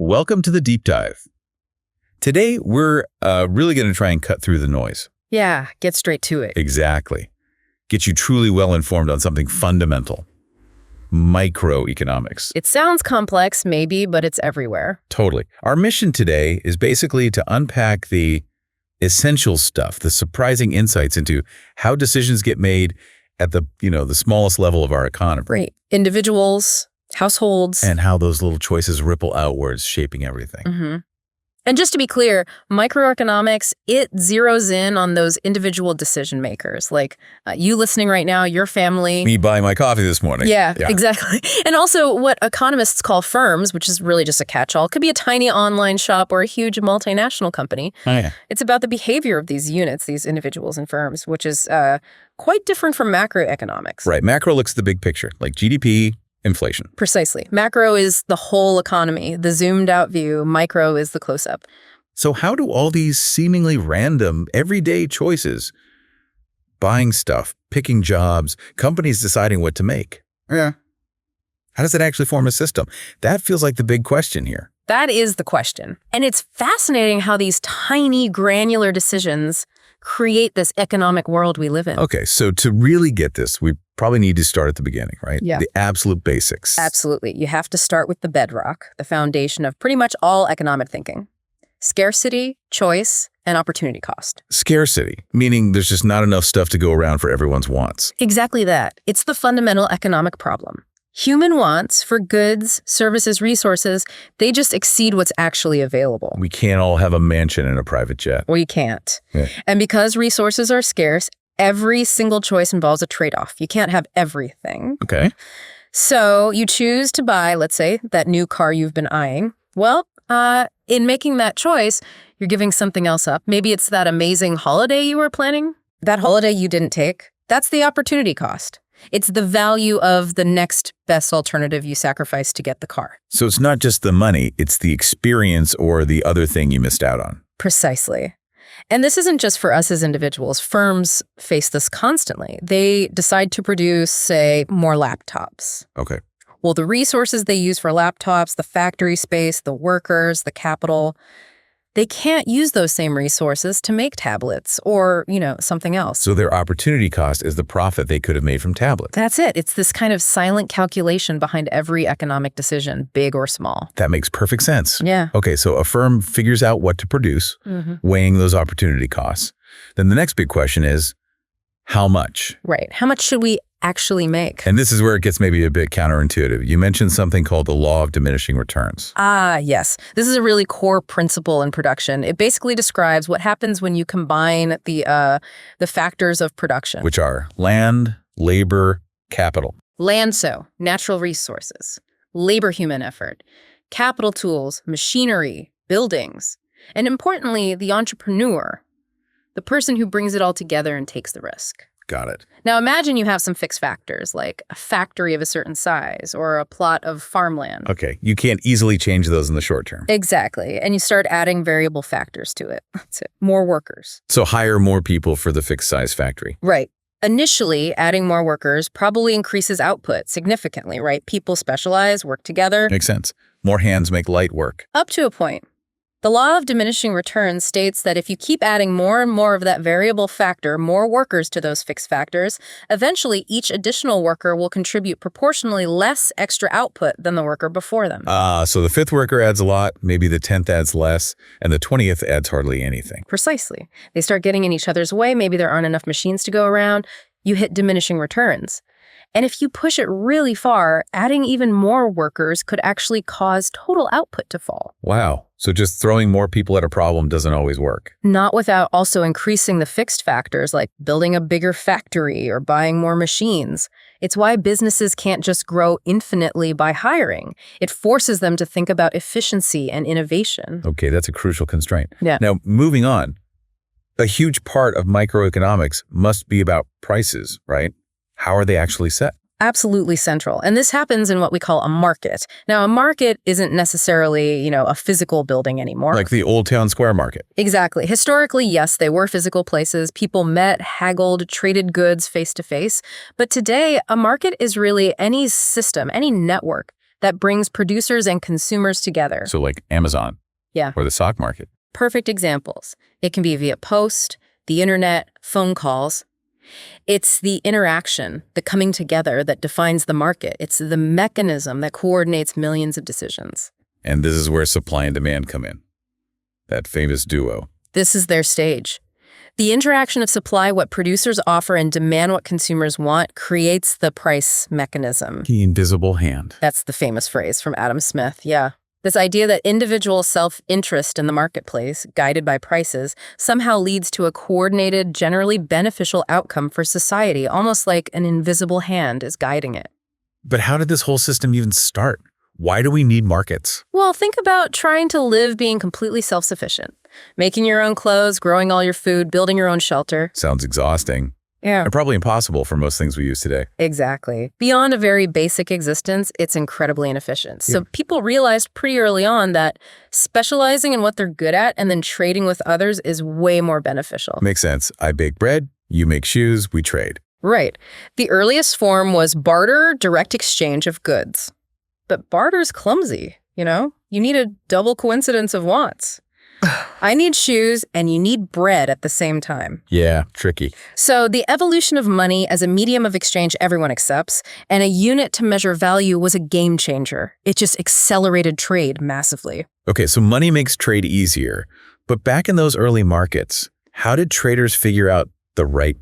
Welcome to the deep dive. Today, we're really going to try and cut through the noise. Yeah, get straight to it. Exactly. Get you truly well-informed on something fundamental. Microeconomics. It sounds complex, maybe, but it's everywhere. Totally. Our mission today is basically to unpack the essential stuff, the surprising insights into how decisions get made at the smallest level of our economy. Right. Individuals, households. And how those little choices ripple outwards, shaping everything. Mm-hmm. And just to be clear, microeconomics, it zeroes in on those individual decision makers, like you listening right now, your family. Me buying my coffee this morning. Yeah, exactly. And also what economists call firms, which is really just a catch-all, could be a tiny online shop or a huge multinational company. Oh, yeah. It's about the behavior of these units, these individuals and firms, which is quite different from macroeconomics. Right. Macro looks at the big picture, like GDP, inflation. Precisely. Macro is the whole economy, the zoomed out view. Micro is the close-up. So how do all these seemingly random, everyday choices, buying stuff, picking jobs, companies deciding what to make? Yeah. How does it actually form a system? That feels like the big question here. That is the question. And it's fascinating how these tiny, granular decisions create this economic world we live in. Okay, so to really get this, we probably need to start at the beginning, right? Yeah. The absolute basics. Absolutely. You have to start with the bedrock, the foundation of pretty much all economic thinking. Scarcity, choice, and opportunity cost. Scarcity, meaning there's just not enough stuff to go around for everyone's wants. Exactly that. It's the fundamental economic problem. Human wants for goods, services, resources, they just exceed what's actually available. We can't all have a mansion and a private jet. We can't. Yeah. And because resources are scarce, every single choice involves a trade-off. You can't have everything. Okay. So you choose to buy, let's say, that new car you've been eyeing. Well, in making that choice, you're giving something else up. Maybe it's that amazing holiday you were planning. That holiday you didn't take. That's the opportunity cost. It's the value of the next best alternative you sacrifice to get the car. So it's not just the money, it's the experience or the other thing you missed out on. Precisely. And this isn't just for us as individuals. Firms face this constantly. They decide to produce, say, more laptops. Okay. Well, the resources they use for laptops, the factory space, the workers, the capital, they can't use those same resources to make tablets or, something else. So their opportunity cost is the profit they could have made from tablets. That's it. It's this kind of silent calculation behind every economic decision, big or small. That makes perfect sense. Yeah. Okay, so a firm figures out what to produce, weighing those opportunity costs. Then the next big question is, how much? Right. How much should we actually make? And this is where it gets maybe a bit counterintuitive. You mentioned something called the law of diminishing returns. Ah, yes. This is a really core principle in production. It basically describes what happens when you combine the factors of production. Which are land, labor, capital. Land, so natural resources, labor, human effort, capital tools, machinery, buildings, and importantly, the entrepreneur, the person who brings it all together and takes the risk. Got it. Now imagine you have some fixed factors, like a factory of a certain size or a plot of farmland. Okay, you can't easily change those in the short term. Exactly, and you start adding variable factors to it. That's it. More workers. So hire more people for the fixed size factory. Right. Initially, adding more workers probably increases output significantly, right? People specialize, work together. Makes sense. More hands make light work. Up to a point. The law of diminishing returns states that if you keep adding more and more of that variable factor, more workers to those fixed factors, eventually each additional worker will contribute proportionally less extra output than the worker before them. So the fifth worker adds a lot, maybe the 10th adds less, and the 20th adds hardly anything. Precisely. They start getting in each other's way. Maybe there aren't enough machines to go around. You hit diminishing returns. And if you push it really far, adding even more workers could actually cause total output to fall. Wow. So just throwing more people at a problem doesn't always work. Not without also increasing the fixed factors like building a bigger factory or buying more machines. It's why businesses can't just grow infinitely by hiring. It forces them to think about efficiency and innovation. Okay, that's a crucial constraint. Yeah. Now, moving on, a huge part of microeconomics must be about prices, right? How are they actually set? Absolutely central. And this happens in what we call a market. Now, a market isn't necessarily, a physical building anymore. Like the Old Town Square Market. Exactly. Historically, yes, they were physical places. People met, haggled, traded goods face to face. But today, a market is really any system, any network that brings producers and consumers together. So like Amazon. Yeah. Or the stock market. Perfect examples. It can be via post, the internet, phone calls. It's the interaction, the coming together that defines the market. It's the mechanism that coordinates millions of decisions. And this is where supply and demand come in. That famous duo. This is their stage. The interaction of supply, what producers offer, and demand, what consumers want, creates the price mechanism. The invisible hand. That's the famous phrase from Adam Smith, yeah. This idea that individual self-interest in the marketplace, guided by prices, somehow leads to a coordinated, generally beneficial outcome for society, almost like an invisible hand is guiding it. But how did this whole system even start? Why do we need markets? Well, think about trying to live being completely self-sufficient. Making your own clothes, growing all your food, building your own shelter. Sounds exhausting. Yeah. And probably impossible for most things we use today. Exactly. Beyond a very basic existence, it's incredibly inefficient. So people realized pretty early on that specializing in what they're good at and then trading with others is way more beneficial. Makes sense. I bake bread, you make shoes, we trade. Right. The earliest form was barter, direct exchange of goods. But barter's clumsy, you know? You need a double coincidence of wants. I need shoes and you need bread at the same time. Yeah, tricky. So the evolution of money as a medium of exchange everyone accepts and a unit to measure value was a game changer. It just accelerated trade massively. Okay, so money makes trade easier. But back in those early markets, how did traders figure out the right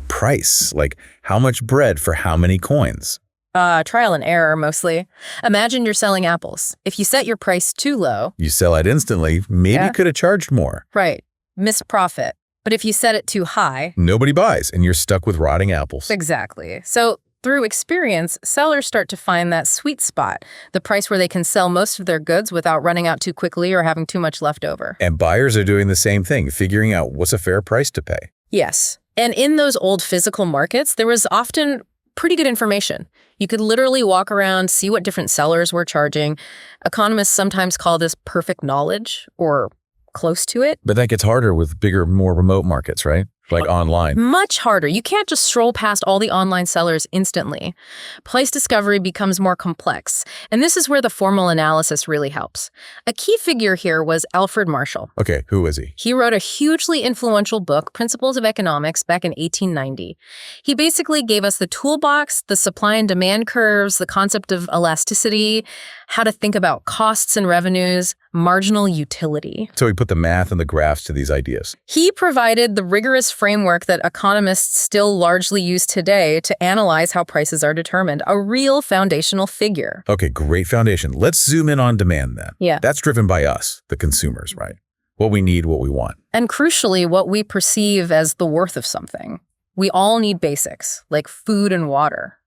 price? Like how much bread for how many coins? Trial and error, mostly. Imagine you're selling apples. If you set your price too low... You sell it instantly, maybe you could have charged more. Right. Missed profit. But if you set it too high... Nobody buys, and you're stuck with rotting apples. Exactly. So through experience, sellers start to find that sweet spot, the price where they can sell most of their goods without running out too quickly or having too much left over. And buyers are doing the same thing, figuring out what's a fair price to pay. Yes. And in those old physical markets, there was often pretty good information. You could literally walk around, see what different sellers were charging. Economists sometimes call this perfect knowledge or close to it. But that gets harder with bigger, more remote markets, right? Like online. Much harder. You can't just stroll past all the online sellers instantly. Price discovery becomes more complex. And this is where the formal analysis really helps. A key figure here was Alfred Marshall. Okay, who was he? He wrote a hugely influential book, Principles of Economics, back in 1890. He basically gave us the toolbox, the supply and demand curves, the concept of elasticity, how to think about costs and revenues, marginal utility. So he put the math and the graphs to these ideas. He provided the rigorous framework that economists still largely use today to analyze how prices are determined, a real foundational figure. Okay, great foundation. Let's zoom in on demand then. Yeah. That's driven by us, the consumers, right? What we need, what we want. And crucially, what we perceive as the worth of something. We all need basics, like food and water.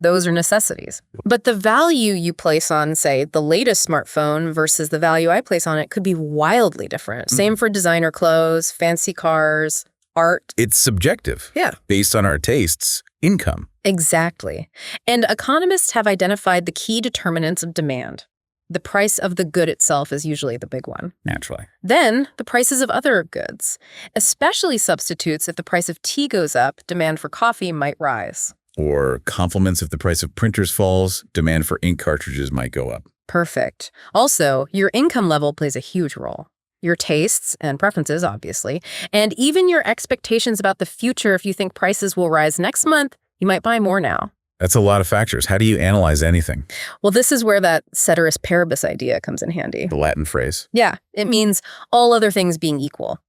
Those are necessities. But the value you place on, say, the latest smartphone versus the value I place on it could be wildly different. Same for designer clothes, fancy cars, art. It's subjective. Yeah. Based on our tastes, income. Exactly. And economists have identified the key determinants of demand. The price of the good itself is usually the big one. Naturally. Then, the prices of other goods, especially substitutes. If the price of tea goes up, demand for coffee might rise. Or complements if the price of printers falls, demand for ink cartridges might go up. Perfect. Also, your income level plays a huge role. Your tastes and preferences, obviously, and even your expectations about the future. If you think prices will rise next month, you might buy more now. That's a lot of factors. How do you analyze anything? Well, this is where that ceteris paribus idea comes in handy. The Latin phrase. Yeah, it means all other things being equal.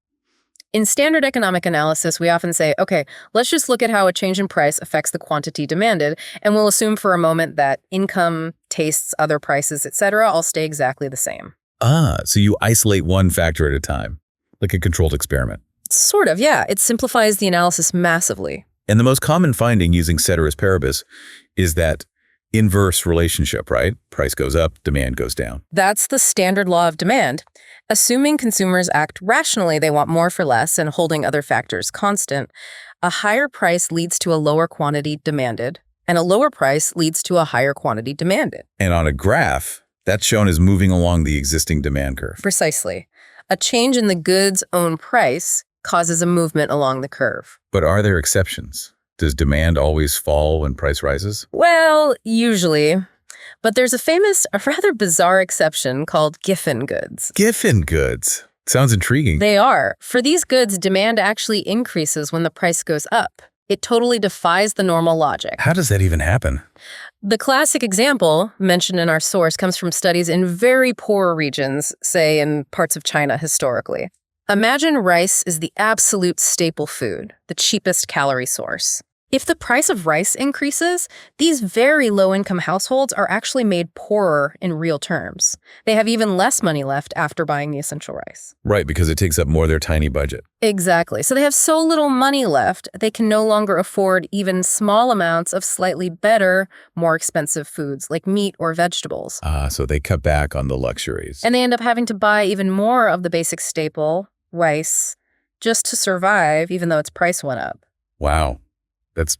In standard economic analysis, we often say, okay, let's just look at how a change in price affects the quantity demanded, and we'll assume for a moment that income, tastes, other prices, etc., all stay exactly the same. So you isolate one factor at a time, like a controlled experiment. Sort of, yeah. It simplifies the analysis massively. And the most common finding using ceteris paribus is that inverse relationship, right? Price goes up, demand goes down. That's the standard law of demand. Assuming consumers act rationally, they want more for less, and holding other factors constant, a higher price leads to a lower quantity demanded, and a lower price leads to a higher quantity demanded. And on a graph, that's shown as moving along the existing demand curve. Precisely. A change in the goods' own price causes a movement along the curve. But are there exceptions? Does demand always fall when price rises? Well, usually. But there's a rather bizarre exception called Giffen goods. Giffen goods. Sounds intriguing. They are. For these goods, demand actually increases when the price goes up. It totally defies the normal logic. How does that even happen? The classic example mentioned in our source comes from studies in very poor regions, say in parts of China historically. Imagine rice is the absolute staple food, the cheapest calorie source. If the price of rice increases, these very low-income households are actually made poorer in real terms. They have even less money left after buying the essential rice. Right, because it takes up more of their tiny budget. Exactly. So they have so little money left, they can no longer afford even small amounts of slightly better, more expensive foods like meat or vegetables. So they cut back on the luxuries. And they end up having to buy even more of the basic staple, rice, just to survive, even though its price went up. Wow. That's,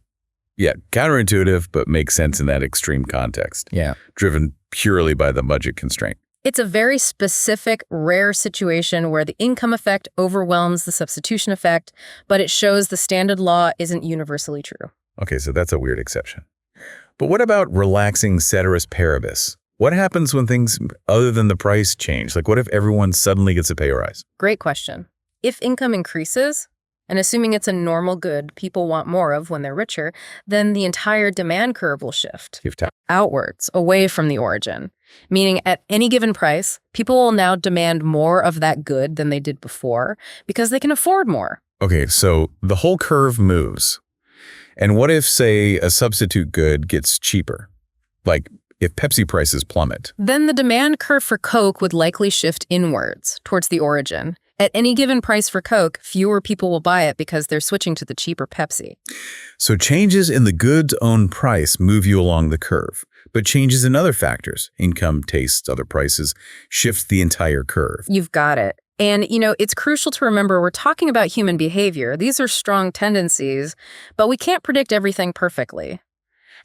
counterintuitive, but makes sense in that extreme context. Yeah. Driven purely by the budget constraint. It's a very specific, rare situation where the income effect overwhelms the substitution effect, but it shows the standard law isn't universally true. Okay, so that's a weird exception. But what about relaxing ceteris paribus? What happens when things other than the price change? Like, what if everyone suddenly gets a pay rise? Great question. If income increases, and assuming it's a normal good people want more of when they're richer, then the entire demand curve will shift outwards, away from the origin. Meaning at any given price, people will now demand more of that good than they did before because they can afford more. Okay, so the whole curve moves. And what if, say, a substitute good gets cheaper? Like, if Pepsi prices plummet? Then the demand curve for Coke would likely shift inwards, towards the origin. At any given price for Coke, fewer people will buy it because they're switching to the cheaper Pepsi. So changes in the good's own price move you along the curve, but changes in other factors, income, tastes, other prices, shift the entire curve. You've got it. And, it's crucial to remember we're talking about human behavior. These are strong tendencies, but we can't predict everything perfectly.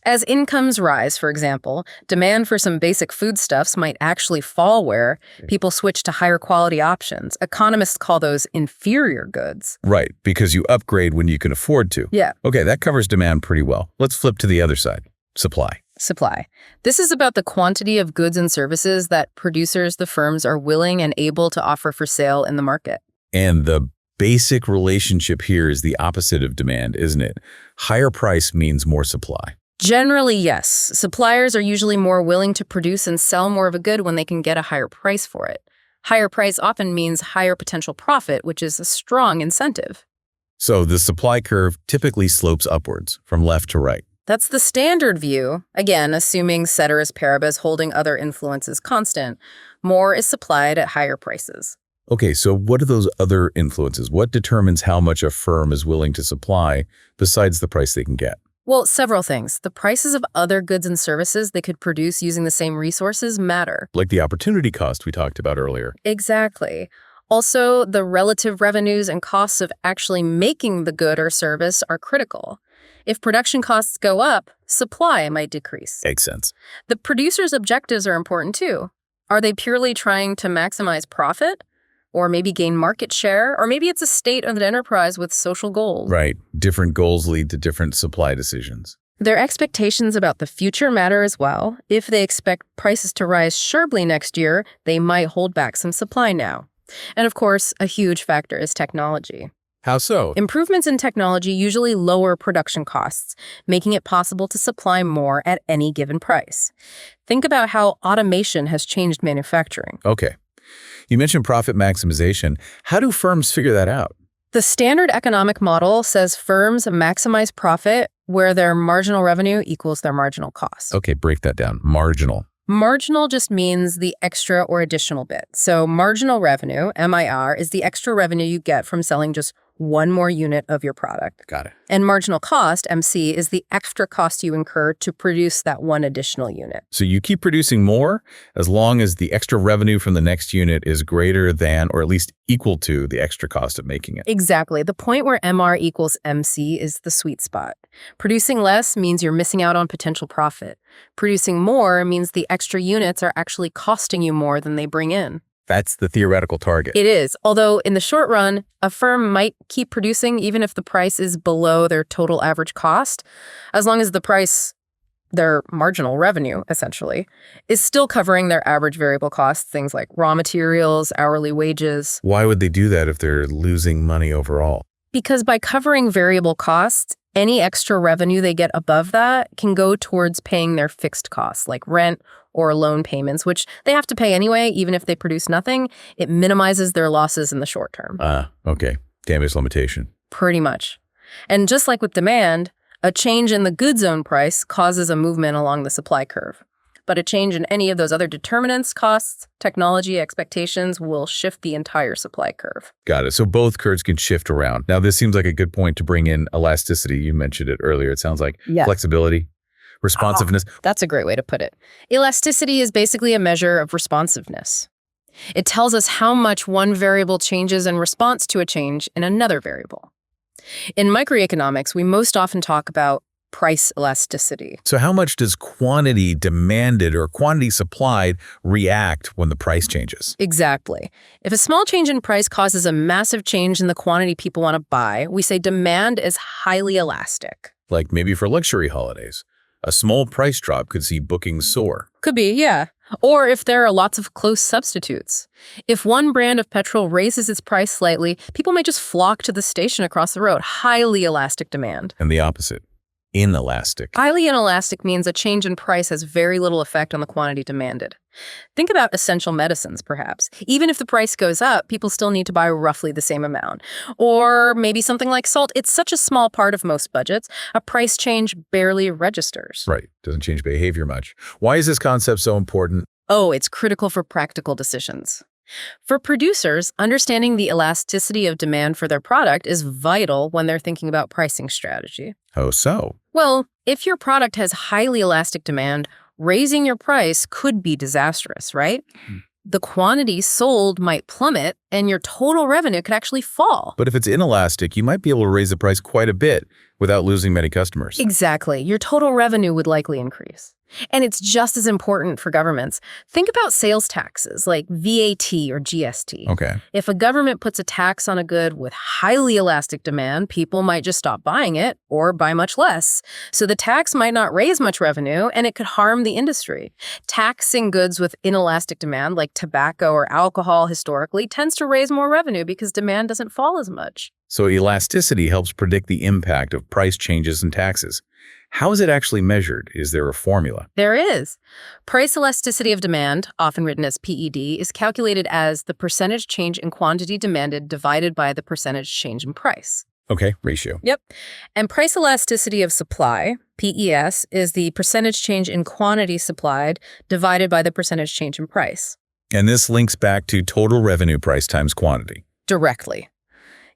As incomes rise, for example, demand for some basic foodstuffs might actually fall where people switch to higher quality options. Economists call those inferior goods. Right, because you upgrade when you can afford to. Yeah. Okay, that covers demand pretty well. Let's flip to the other side, supply. Supply. This is about the quantity of goods and services that producers, the firms, are willing and able to offer for sale in the market. And the basic relationship here is the opposite of demand, isn't it? Higher price means more supply. Generally, yes. Suppliers are usually more willing to produce and sell more of a good when they can get a higher price for it. Higher price often means higher potential profit, which is a strong incentive. So the supply curve typically slopes upwards, from left to right. That's the standard view, again, assuming ceteris paribus holding other influences constant. More is supplied at higher prices. Okay, so what are those other influences? What determines how much a firm is willing to supply besides the price they can get? Well, several things. The prices of other goods and services they could produce using the same resources matter. Like the opportunity cost we talked about earlier. Exactly. Also, the relative revenues and costs of actually making the good or service are critical. If production costs go up, supply might decrease. Makes sense. The producer's objectives are important too. Are they purely trying to maximize profit? Or maybe gain market share? Or maybe it's a state-owned enterprise with social goals. Right. Different goals lead to different supply decisions. Their expectations about the future matter as well. If they expect prices to rise sharply next year, they might hold back some supply now. And of course, a huge factor is technology. How so? Improvements in technology usually lower production costs, making it possible to supply more at any given price. Think about how automation has changed manufacturing. Okay. You mentioned profit maximization. How do firms figure that out? The standard economic model says firms maximize profit where their marginal revenue equals their marginal cost. Okay, break that down. Marginal. Marginal just means the extra or additional bit. So marginal revenue, MIR, is the extra revenue you get from selling just one more unit of your product. Got it. And marginal cost, MC, is the extra cost you incur to produce that one additional unit. So you keep producing more as long as the extra revenue from the next unit is greater than or at least equal to the extra cost of making it. Exactly. The point where MR equals MC is the sweet spot. Producing less means you're missing out on potential profit. Producing more means the extra units are actually costing you more than they bring in. That's the theoretical target. It is, although in the short run, a firm might keep producing even if the price is below their total average cost, as long as the price their marginal revenue, essentially, is still covering their average variable costs, things like raw materials, hourly wages. Why would they do that if they're losing money overall? Because by covering variable costs, any extra revenue they get above that can go towards paying their fixed costs, like rent or loan payments, which they have to pay anyway, even if they produce nothing. It minimizes their losses in the short term. Okay. Damage limitation. Pretty much. And just like with demand, a change in the goods own price causes a movement along the supply curve. But a change in any of those other determinants, costs, technology, expectations, will shift the entire supply curve. Got it. So both curves can shift around. Now, this seems like a good point to bring in elasticity. You mentioned it earlier. It sounds like flexibility, responsiveness. That's a great way to put it. Elasticity is basically a measure of responsiveness. It tells us how much one variable changes in response to a change in another variable. In microeconomics, we most often talk about price elasticity. So how much does quantity demanded or quantity supplied react when the price changes? Exactly. If a small change in price causes a massive change in the quantity people want to buy, we say demand is highly elastic. Like maybe for luxury holidays. A small price drop could see bookings soar. Could be, yeah. Or if there are lots of close substitutes. If one brand of petrol raises its price slightly, people may just flock to the station across the road. Highly elastic demand. And the opposite. Inelastic. Highly inelastic means a change in price has very little effect on the quantity demanded. Think about essential medicines, perhaps. Even if the price goes up, people still need to buy roughly the same amount. Or maybe something like salt. It's such a small part of most budgets, a price change barely registers. Right. Doesn't change behavior much. Why is this concept so important? Oh, it's critical for practical decisions. For producers, understanding the elasticity of demand for their product is vital when they're thinking about pricing strategy. Oh, so? Well, if your product has highly elastic demand, raising your price could be disastrous, right? The quantity sold might plummet and your total revenue could actually fall. But if it's inelastic, you might be able to raise the price quite a bit without losing many customers. Exactly. Your total revenue would likely increase. And it's just as important for governments. Think about sales taxes like VAT or GST. Okay. If a government puts a tax on a good with highly elastic demand, people might just stop buying it or buy much less. So the tax might not raise much revenue and it could harm the industry. Taxing goods with inelastic demand like tobacco or alcohol historically tends to raise more revenue because demand doesn't fall as much. So elasticity helps predict the impact of price changes and taxes. How is it actually measured? Is there a formula? There is. Price elasticity of demand, often written as PED, is calculated as the percentage change in quantity demanded divided by the percentage change in price. Okay, ratio. Yep. And price elasticity of supply, PES, is the percentage change in quantity supplied divided by the percentage change in price. And this links back to total revenue price times quantity. Directly.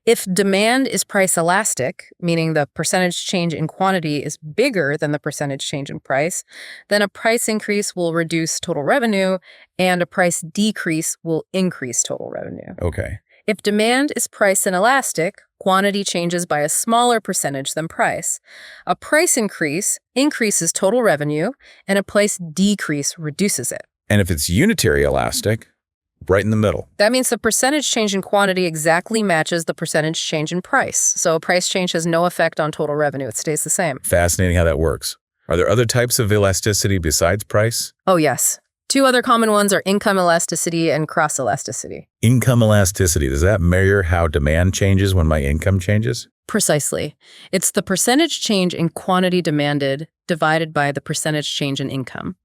If demand is price elastic, meaning the percentage change in quantity is bigger than the percentage change in price, then a price increase will reduce total revenue and a price decrease will increase total revenue. Okay. If demand is price inelastic, quantity changes by a smaller percentage than price. A price increase increases total revenue and a price decrease reduces it. And if it's unitary elastic, right in the middle. That means the percentage change in quantity exactly matches the percentage change in price. So a price change has no effect on total revenue. It stays the same. Fascinating how that works. Are there other types of elasticity besides price? Oh, yes. Two other common ones are income elasticity and cross elasticity. Income elasticity, does that measure how demand changes when my income changes? Precisely. It's the percentage change in quantity demanded divided by the percentage change in income.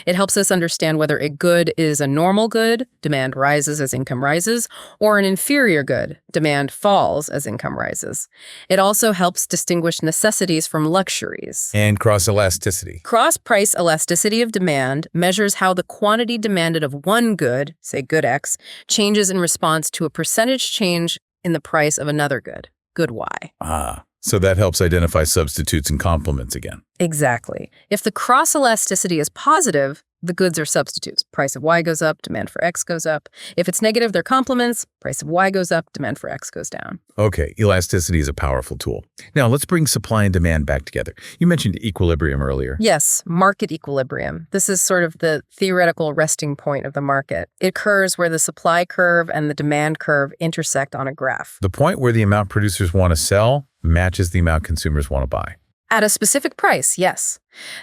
It helps us understand whether a good is a normal good, demand rises as income rises, or an inferior good, demand falls as income rises. It also helps distinguish necessities from luxuries. And cross-elasticity. Cross-price elasticity of demand measures how the quantity demanded of one good, say good X, changes in response to a percentage change in the price of another good, good Y. So that helps identify substitutes and complements again. Exactly. If the cross-elasticity is positive, the goods are substitutes. Price of Y goes up, demand for X goes up. If it's negative, they're complements. Price of Y goes up, demand for X goes down. Okay, elasticity is a powerful tool. Now, let's bring supply and demand back together. You mentioned equilibrium earlier. Yes, market equilibrium. This is sort of the theoretical resting point of the market. It occurs where the supply curve and the demand curve intersect on a graph. The point where the amount producers want to sell matches the amount consumers want to buy. At a specific price, yes.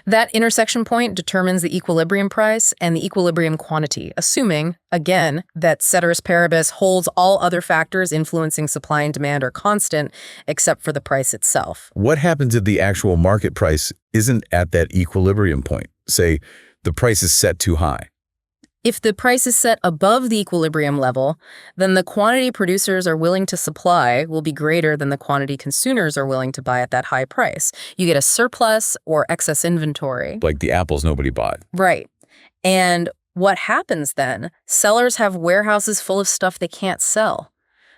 That intersection point determines the equilibrium price and the equilibrium quantity, assuming, again, that ceteris paribus holds all other factors influencing supply and demand are constant, except for the price itself. What happens if the actual market price isn't at that equilibrium point? Say, the price is set too high. If the price is set above the equilibrium level, then the quantity producers are willing to supply will be greater than the quantity consumers are willing to buy at that high price. You get a surplus or excess inventory. Like the apples nobody bought. Right. And what happens then? Sellers have warehouses full of stuff they can't sell.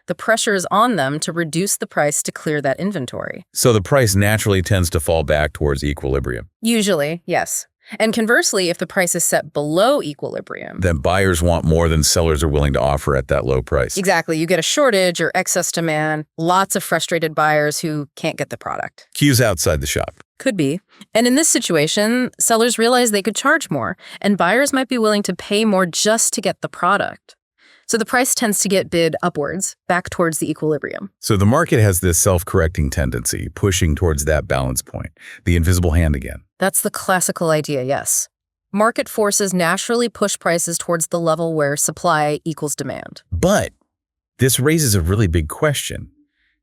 The pressure is on them to reduce the price to clear that inventory. So the price naturally tends to fall back towards equilibrium. Usually, yes. And conversely, if the price is set below equilibrium, Then buyers want more than sellers are willing to offer at that low price. exactly, you get a shortage or excess demand, lots of frustrated buyers who can't get the product. Queues outside the shop. Could be. And in this situation, sellers realize they could charge more, and buyers might be willing to pay more just to get the product. So the price tends to get bid upwards, back towards the equilibrium. So the market has this self-correcting tendency, pushing towards that balance point, the invisible hand again. That's the classical idea, yes. Market forces naturally push prices towards the level where supply equals demand. But this raises a really big question.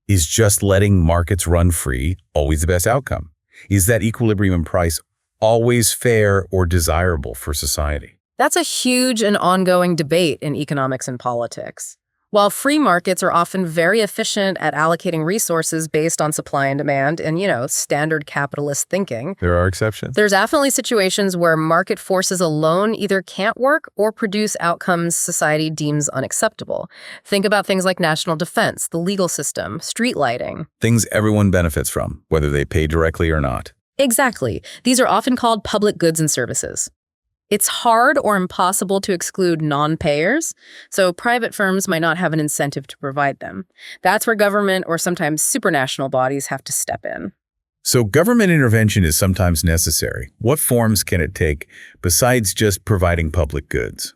Is just letting markets run free always the best outcome? Is that equilibrium price always fair or desirable for society? That's a huge and ongoing debate in economics and politics. While free markets are often very efficient at allocating resources based on supply and demand and, standard capitalist thinking, There are exceptions. there's definitely situations where market forces alone either can't work or produce outcomes society deems unacceptable. Think about things like national defense, the legal system, street lighting. Things everyone benefits from, whether they pay directly or not. Exactly. These are often called public goods and services. It's hard or impossible to exclude non-payers, so private firms might not have an incentive to provide them. That's where government or sometimes supranational bodies have to step in. So government intervention is sometimes necessary. What forms can it take besides just providing public goods?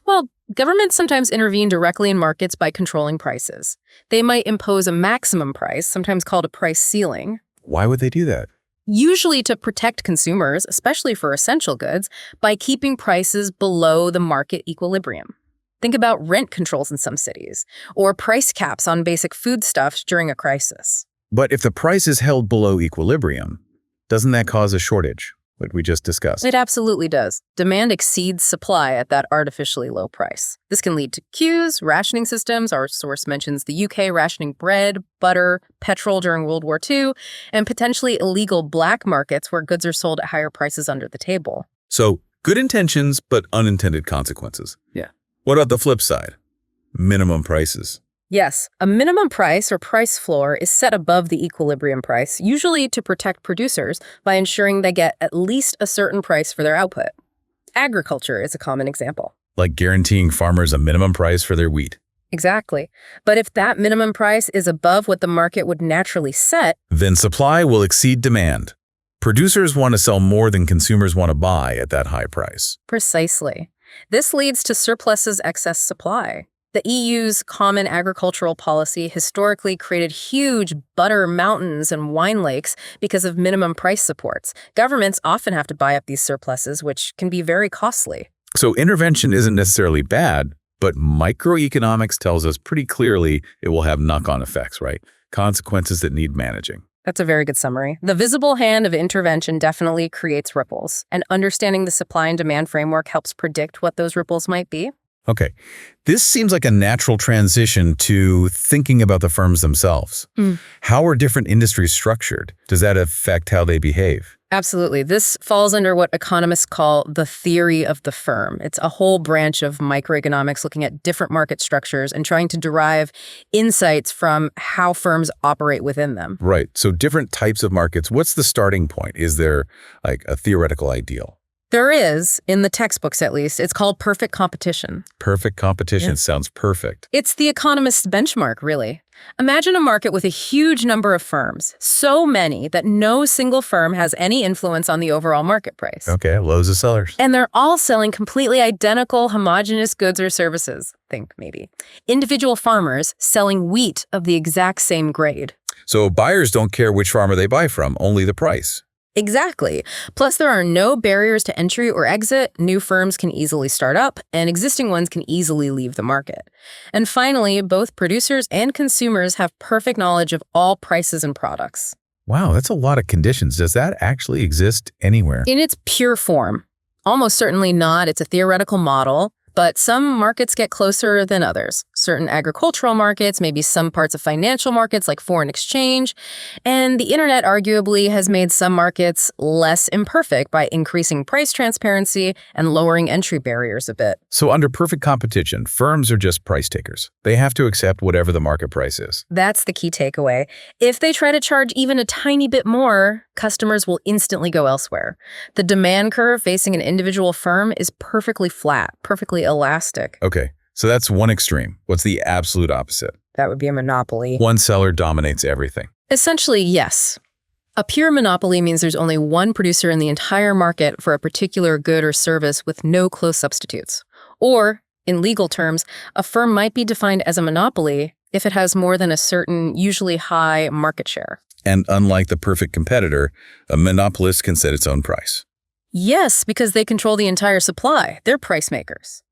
Well, governments sometimes intervene directly in markets by controlling prices. They might impose a maximum price, sometimes called a price ceiling, Why would they do that? usually to protect consumers, especially for essential goods, by keeping prices below the market equilibrium. Think about rent controls in some cities, or price caps on basic foodstuffs during a crisis. But if the price is held below equilibrium, doesn't that cause a shortage, what we just discussed? It absolutely does. Demand exceeds supply at that artificially low price. This can lead to queues, rationing systems. Our source mentions the UK rationing bread, butter, petrol during World War II, and potentially illegal black markets where goods are sold at higher prices under the table. So, good intentions, but unintended consequences. Yeah. What about the flip side? Minimum prices. Yes, a minimum price or price floor is set above the equilibrium price, usually to protect producers by ensuring they get at least a certain price for their output. Agriculture is a common example. Like guaranteeing farmers a minimum price for their wheat. Exactly. But if that minimum price is above what the market would naturally set, Then supply will exceed demand. Producers want to sell more than consumers want to buy at that high price. precisely. This leads to surpluses excess supply. The EU's Common Agricultural Policy historically created huge butter mountains and wine lakes because of minimum price supports. Governments often have to buy up these surpluses, which can be very costly. So intervention isn't necessarily bad, but microeconomics tells us pretty clearly it will have knock-on effects, right? Consequences that need managing. That's a very good summary. The visible hand of intervention definitely creates ripples, and understanding the supply and demand framework helps predict what those ripples might be. Okay, this seems like a natural transition to thinking about the firms themselves. How are different industries structured? Does that affect how they behave? Absolutely. This falls under what economists call the theory of the firm. It's a whole branch of microeconomics looking at different market structures and trying to derive insights from how firms operate within them. Right, so different types of markets. What's the starting point? Is there like a theoretical ideal? There is, in the textbooks at least, it's called perfect competition. Perfect competition sounds perfect. It's the economist's benchmark, really. Imagine a market with a huge number of firms, so many that no single firm has any influence on the overall market price. Okay, loads of sellers. And they're all selling completely identical, homogeneous goods or services. Think maybe individual farmers selling wheat of the exact same grade. So buyers don't care which farmer they buy from, only the price. Exactly. Plus, there are no barriers to entry or exit. New firms can easily start up, and existing ones can easily leave the market. And finally, both producers and consumers have perfect knowledge of all prices and products. Wow, that's a lot of conditions. Does that actually exist anywhere? In its pure form. Almost certainly not. It's a theoretical model. But some markets get closer than others. Certain agricultural markets, maybe some parts of financial markets like foreign exchange. And the internet arguably has made some markets less imperfect by increasing price transparency and lowering entry barriers a bit. So under perfect competition, firms are just price takers. They have to accept whatever the market price is. That's the key takeaway. If they try to charge even a tiny bit more, customers will instantly go elsewhere. The demand curve facing an individual firm is perfectly flat, perfectly elastic. Okay, so that's one extreme. What's the absolute opposite? That would be a monopoly. One seller dominates everything. Essentially, yes. A pure monopoly means there's only one producer in the entire market for a particular good or service with no close substitutes. Or, in legal terms, a firm might be defined as a monopoly if it has more than a certain, usually high, market share. And unlike the perfect competitor, a monopolist can set its own price. Yes, because they control the entire supply. They're price makers.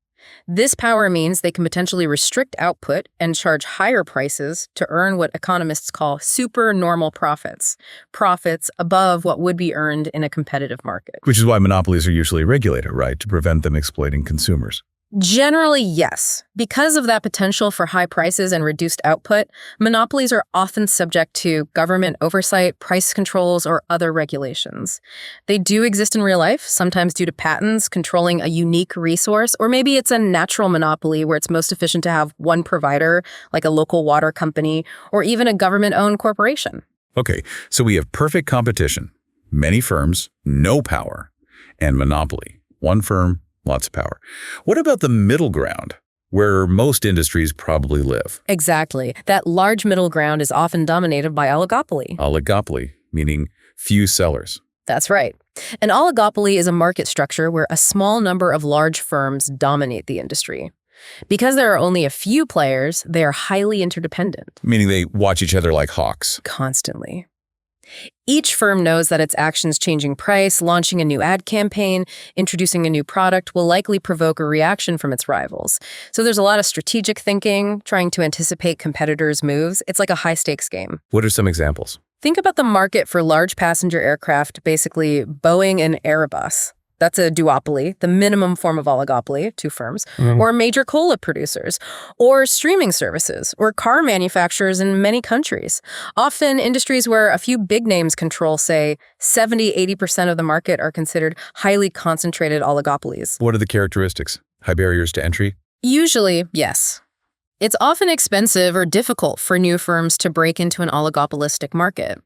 This power means they can potentially restrict output and charge higher prices to earn what economists call supernormal profits, profits above what would be earned in a competitive market. Which is why monopolies are usually regulated, right, to prevent them exploiting consumers. Generally, yes. Because of that potential for high prices and reduced output, monopolies are often subject to government oversight, price controls, or other regulations. They do exist in real life, sometimes due to patents controlling a unique resource, or maybe it's a natural monopoly where it's most efficient to have one provider, like a local water company, or even a government-owned corporation. Okay, so we have perfect competition, many firms, no power, and monopoly, one firm, lots of power. What about the middle ground, where most industries probably live? Exactly. That large middle ground is often dominated by oligopoly. Oligopoly, meaning few sellers. That's right. An oligopoly is a market structure where a small number of large firms dominate the industry. Because there are only a few players, they are highly interdependent. Meaning they watch each other like hawks. Constantly. Each firm knows that its actions changing price, launching a new ad campaign, introducing a new product will likely provoke a reaction from its rivals. So there's a lot of strategic thinking, trying to anticipate competitors' moves. It's like a high-stakes game. What are some examples? Think about the market for large passenger aircraft, basically Boeing and Airbus. That's a duopoly, the minimum form of oligopoly, two firms, or major cola producers, or streaming services, or car manufacturers in many countries. Often industries where a few big names control, say, 70–80% of the market are considered highly concentrated oligopolies. What are the characteristics? High barriers to entry? Usually, yes. It's often expensive or difficult for new firms to break into an oligopolistic market.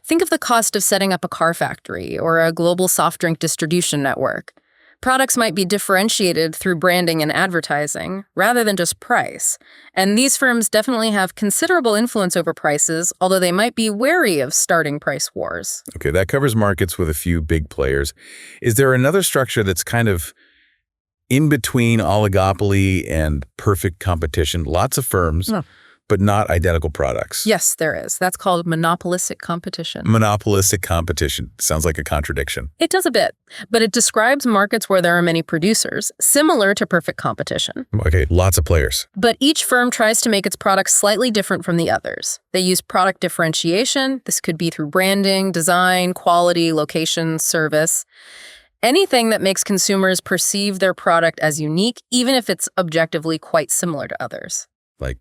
Think of the cost of setting up a car factory or a global soft drink distribution network. Products might be differentiated through branding and advertising, rather than just price. And these firms definitely have considerable influence over prices, although they might be wary of starting price wars. Okay, that covers markets with a few big players. Is there another structure that's kind of in between oligopoly and perfect competition? Lots of firms. No. But not identical products. Yes, there is. That's called monopolistic competition. Monopolistic competition. Sounds like a contradiction. It does a bit, but it describes markets where there are many producers, similar to perfect competition. Okay, lots of players. But each firm tries to make its products slightly different from the others. They use product differentiation. This could be through branding, design, quality, location, service. Anything that makes consumers perceive their product as unique, even if it's objectively quite similar to others. Like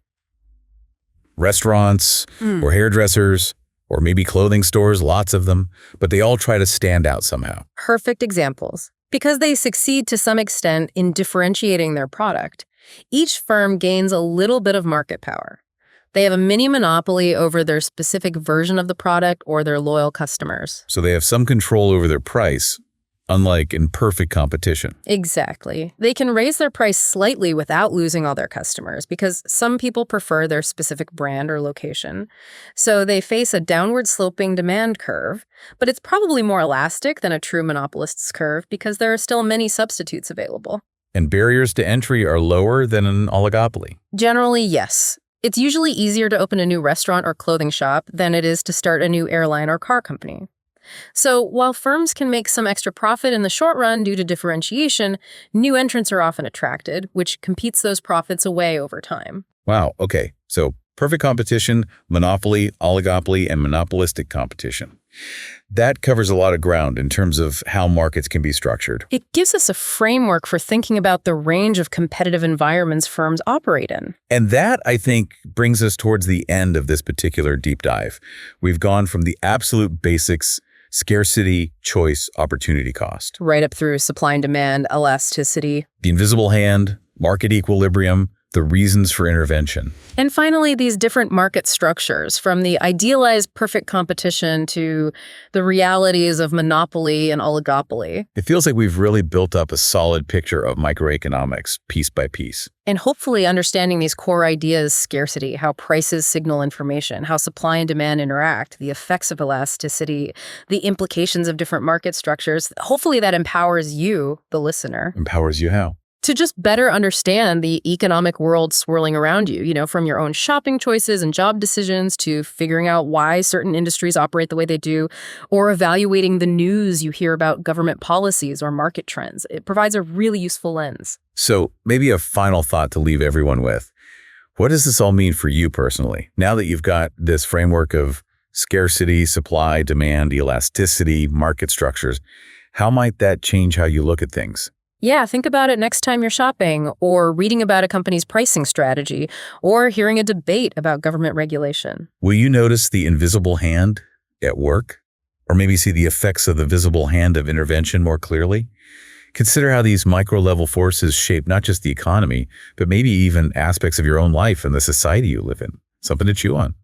restaurants or hairdressers or maybe clothing stores, lots of them, but they all try to stand out somehow. Perfect examples. Because they succeed to some extent in differentiating their product, each firm gains a little bit of market power. They have a mini monopoly over their specific version of the product or their loyal customers. So they have some control over their price, unlike in perfect competition. Exactly. They can raise their price slightly without losing all their customers because some people prefer their specific brand or location. So they face a downward sloping demand curve, but it's probably more elastic than a true monopolist's curve because there are still many substitutes available. And barriers to entry are lower than an oligopoly. Generally, yes. It's usually easier to open a new restaurant or clothing shop than it is to start a new airline or car company. So while firms can make some extra profit in the short run due to differentiation, new entrants are often attracted, which competes those profits away over time. Wow, okay. So perfect competition, monopoly, oligopoly, and monopolistic competition. That covers a lot of ground in terms of how markets can be structured. It gives us a framework for thinking about the range of competitive environments firms operate in. And that, I think, brings us towards the end of this particular deep dive. We've gone from the absolute basics, scarcity, choice, opportunity cost, Right up through supply and demand, elasticity. the invisible hand, market equilibrium, the reasons for intervention. And finally, these different market structures, from the idealized perfect competition to the realities of monopoly and oligopoly. It feels like we've really built up a solid picture of microeconomics piece by piece. And hopefully understanding these core ideas, scarcity, how prices signal information, how supply and demand interact, the effects of elasticity, the implications of different market structures, hopefully that empowers you, the listener, Empowers you how? to just better understand the economic world swirling around you, from your own shopping choices and job decisions to figuring out why certain industries operate the way they do, or evaluating the news you hear about government policies or market trends. It provides a really useful lens. So maybe a final thought to leave everyone with. What does this all mean for you personally? Now that you've got this framework of scarcity, supply, demand, elasticity, market structures, how might that change how you look at things? Yeah, think about it next time you're shopping, or reading about a company's pricing strategy, or hearing a debate about government regulation. Will you notice the invisible hand at work? Or maybe see the effects of the visible hand of intervention more clearly? Consider how these micro-level forces shape not just the economy, but maybe even aspects of your own life and the society you live in. Something to chew on.